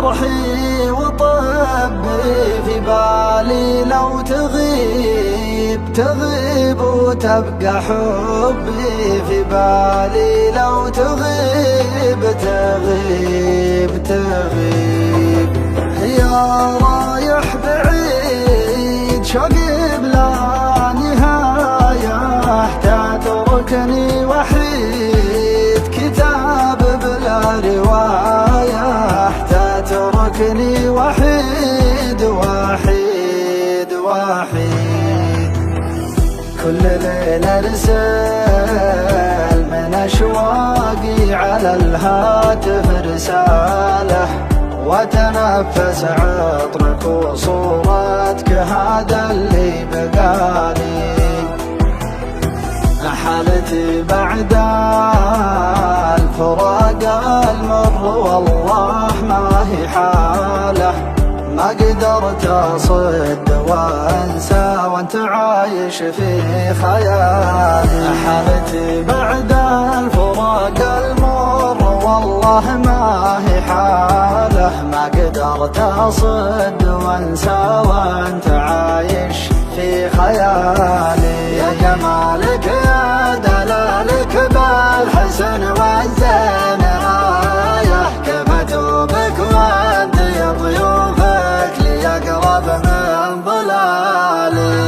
جرحي وطبي في بالي لو تغيب وتبقى حبي في بالي لو تغيب يا رايح بعيد شوقي بلا نهاية تتركني وحيد كتاب بلا رواية تتركني وحيد كل ليلة ارسل من اشواقي على الهاتف رسالة وتنفس عطرك وصورتك هذا اللي بقالي حالتي بعد الفراق المر والله ما هي حاله ما قدرت أصد وأنسى وأنت عايش في خيالي حالتي بعد الفراق المر والله ما هي حاله ما قدرت أصد وأنسى وأنت عايش في خيالي يا جمالك يا دلالك بالحسن والزين رايح كيف أتوبك وأنت يا ضيوفك لي أقرب من ضلالي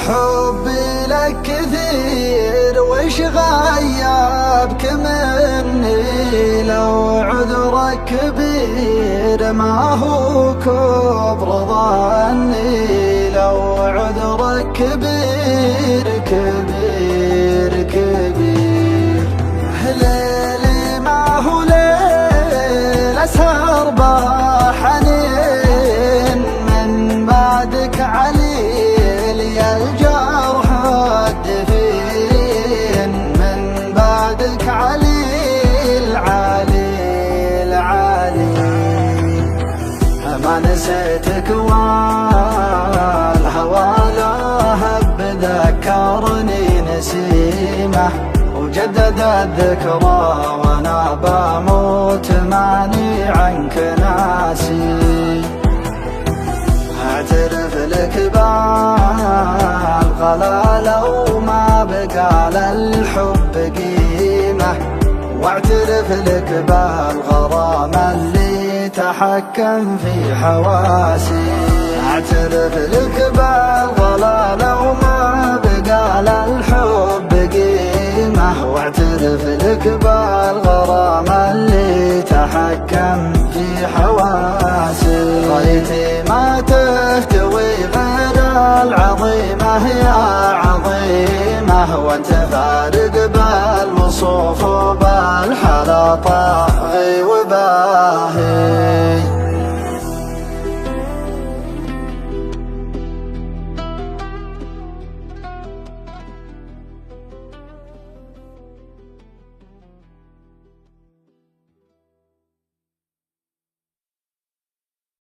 حبي لك كثير وش غيابك مني لو عذرك كبير ما هو كبر ظني لو عذرك كبير ليلي ما هو ليل أسهر بحنين من بعدك عليل يا الجرح الدفين من بعدك عليل ما نسيتك والهوى لهب ذكرني نسيمه وجدد الذكرى وانا بموت ماني عنك ناسي اعترف لك بالغلا لو ما بقى للحب قيمة واعترف لك بالغرام اللي تحكم في حواسي اعترف لك بالغلا لو ما بقى للحب قيمة واعترف لك بالغرام اللي تحكم في حواسي غايتي ما تفتوي غير العظيمة يا عظيمة وانت فارق بالوصوف وبالحلا طاغي وباهي